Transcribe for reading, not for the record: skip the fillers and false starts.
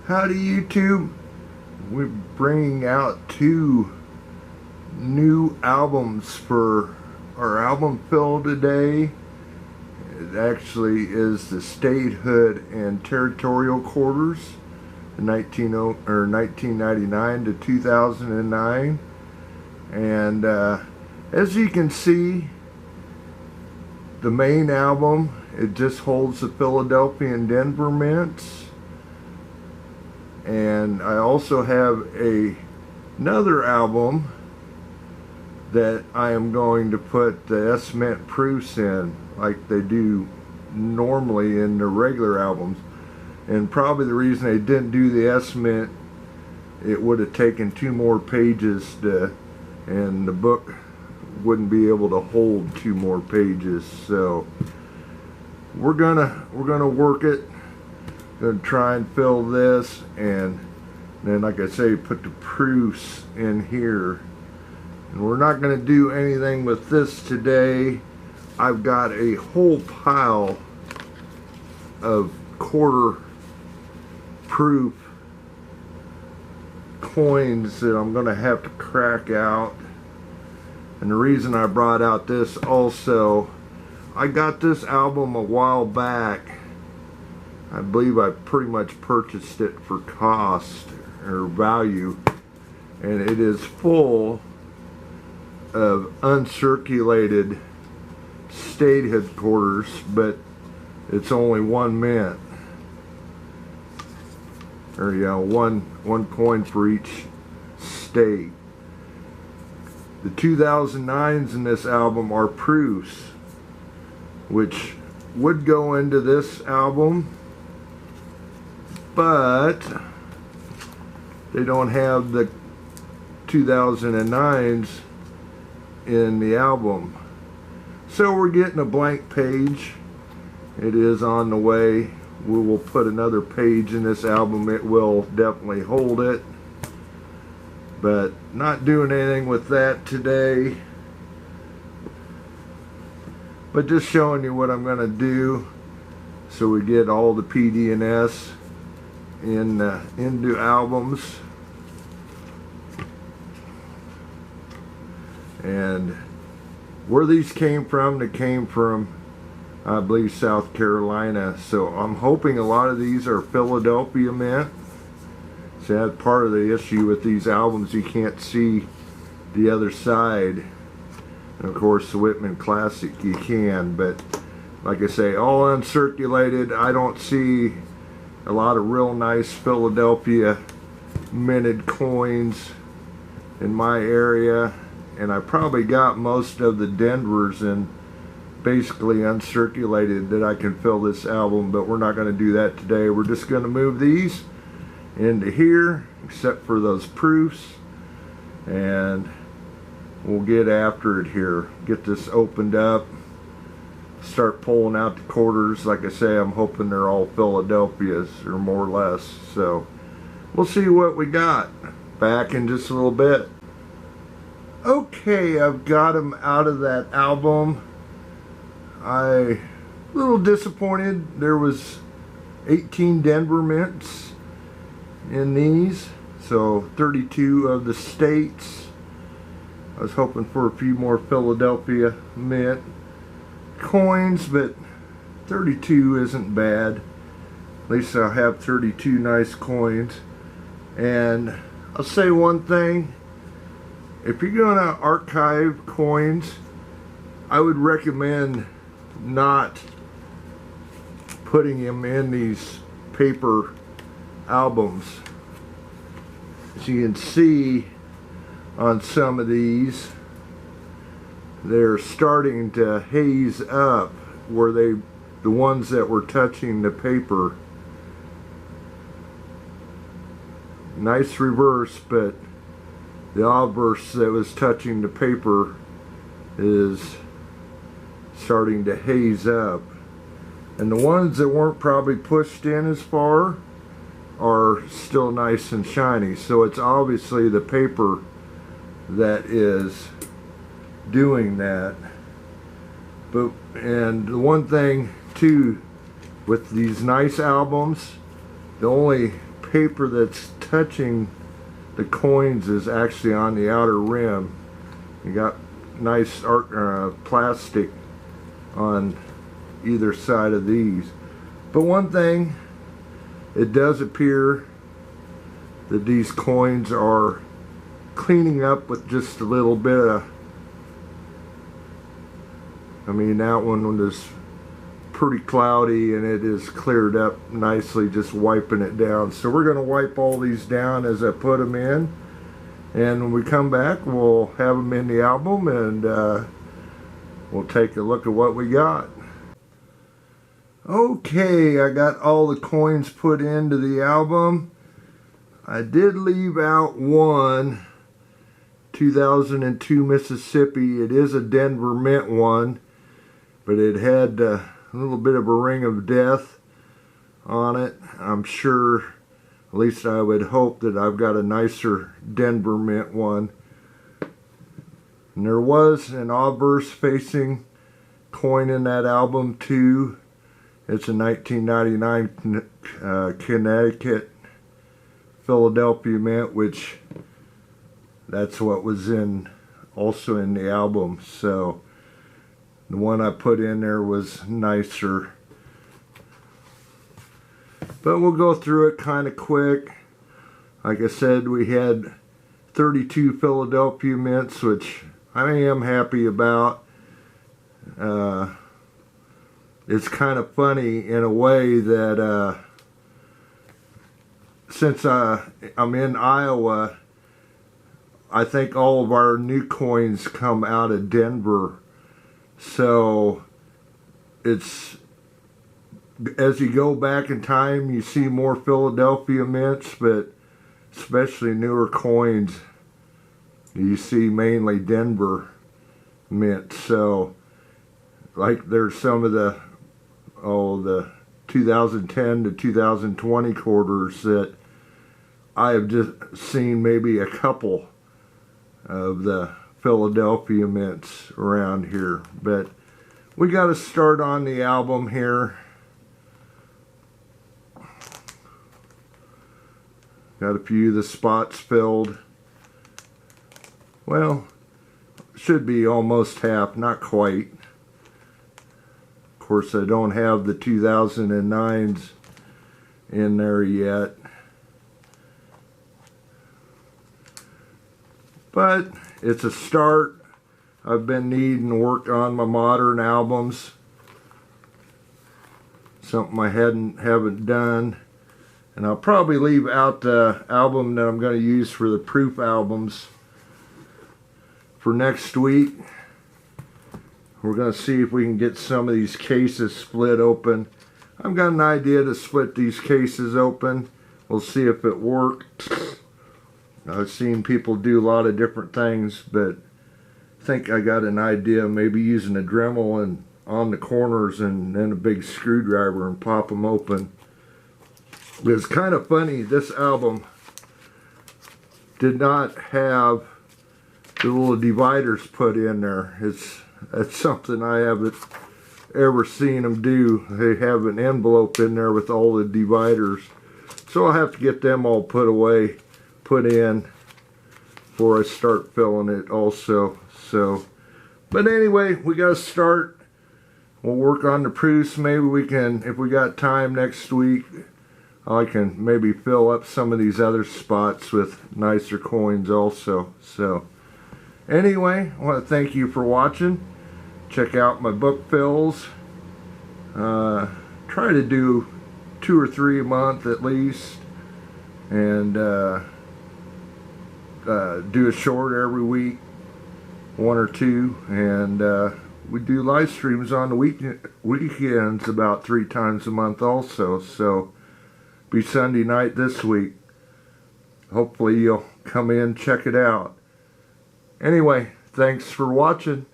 Howdy YouTube. We're bringing out two new albums for our album fill today. It actually is the Statehood and Territorial Quarters, 1999 to 2009. And as you can see, the main album, it just holds the Philadelphia and Denver mints. And I also have another album that I am going to put the S-Mint proofs in like they do normally in the regular albums. And probably the reason they didn't do the S-Mint, it would have taken 2 more pages and the book wouldn't be able to hold 2 more pages. So we're gonna work it. Gonna try and fill this, and then, like I say, put the proofs in here. And we're not gonna do anything with this today. I've got a whole pile of quarter proof coins that I'm gonna have to crack out. And the reason I brought out this also, I got this album a while back. I believe I pretty much purchased it for cost or value, and it is full of uncirculated statehood quarters, but it's only 1 mint, or yeah, one coin for each state. The 2009s in this album are proofs, which would go into this album, but they don't have the 2009s in the album. So we're getting a blank page. It is on the way. We will put another page in this album. It will definitely hold it. But not doing anything with that today. But just showing you what I'm going to do so we get all the PD and S into albums. And where these came from, they came from, I believe, South Carolina. So I'm hoping a lot of these are Philadelphia mint. So that's part of the issue with these albums. You can't see the other side. And of course the Whitman Classic you can, but like I say, all uncirculated. I don't see a lot of real nice Philadelphia minted coins in my area, and I probably got most of the Denvers and basically uncirculated that I can fill this album, but we're not going to do that today. We're just going to move these into here, except for those proofs, and we'll get after it here. Get this opened up, start pulling out the quarters. Like I say, I'm hoping they're all Philadelphias, or more or less. So we'll see what we got. Back in just a little bit. Okay, I've got them out of that album. A little disappointed. There was 18 Denver mints in these, so 32 of the states. I was hoping for a few more Philadelphia mint coins, but 32 isn't bad. At least I'll have 32 nice coins. And I'll say one thing: if you're going to archive coins, I would recommend not putting them in these paper albums. As you can see on some of these, they're starting to haze up where the ones that were touching the paper. Nice reverse, but the obverse that was touching the paper is starting to haze up. And the ones that weren't probably pushed in as far are still nice and shiny. So it's obviously the paper that is doing that. And the one thing too with these nice albums, the only paper that's touching the coins is actually on the outer rim. You got nice plastic on either side of these. But one thing, it does appear that these coins are cleaning up with just a little bit of, I mean, that one was pretty cloudy and it is cleared up nicely just wiping it down. So we're going to wipe all these down as I put them in, and when we come back we'll have them in the album, and we'll take a look at what we got. Okay, I got all the coins put into the album. I did leave out one 2002 Mississippi. It is a Denver Mint one, but it had a little bit of a ring of death on it. I'm sure, at least I would hope, that I've got a nicer Denver Mint one. And there was an obverse facing coin in that album too. It's a 1999 Connecticut Philadelphia Mint, which that's what was also in the album. So the one I put in there was nicer. But we'll go through it kind of quick. Like I said, we had 32 Philadelphia Mints, which I am happy about. It's kind of funny in a way that since I'm in Iowa, I think all of our new coins come out of Denver. So it's, as you go back in time, you see more Philadelphia Mints, but especially newer coins, you see mainly Denver Mint. So like there's some of the 2010 to 2020 quarters that I have just seen maybe a couple of the Philadelphia Mints around here. But we got to start on the album here. Got a few of the spots filled. Well, should be almost half, not quite. Of course, I don't have the 2009s in there yet. But it's a start. I've been needing to work on my modern albums. Something I haven't done. And I'll probably leave out the album that I'm going to use for the proof albums for next week. We're going to see if we can get some of these cases split open. I've got an idea to split these cases open. We'll see if it works. I've seen people do a lot of different things, but I think I got an idea, maybe using a Dremel and on the corners and then a big screwdriver and pop them open. It's kind of funny, this album did not have the little dividers put in there. That's something I haven't ever seen them do. They have an envelope in there with all the dividers. So I'll have to get them all put in before I start filling it also. So, but anyway, we got to start. We'll work on the proofs. Maybe we can, if we got time next week, I can maybe fill up some of these other spots with nicer coins also. So anyway, I want to thank you for watching. Check out my book fills. Try to do 2 or 3 a month at least, and do a short every week, 1 or 2, and we do live streams on the weekends about 3 times a month also. So be Sunday night this week. Hopefully you'll come in, check it out. Anyway, thanks for watching.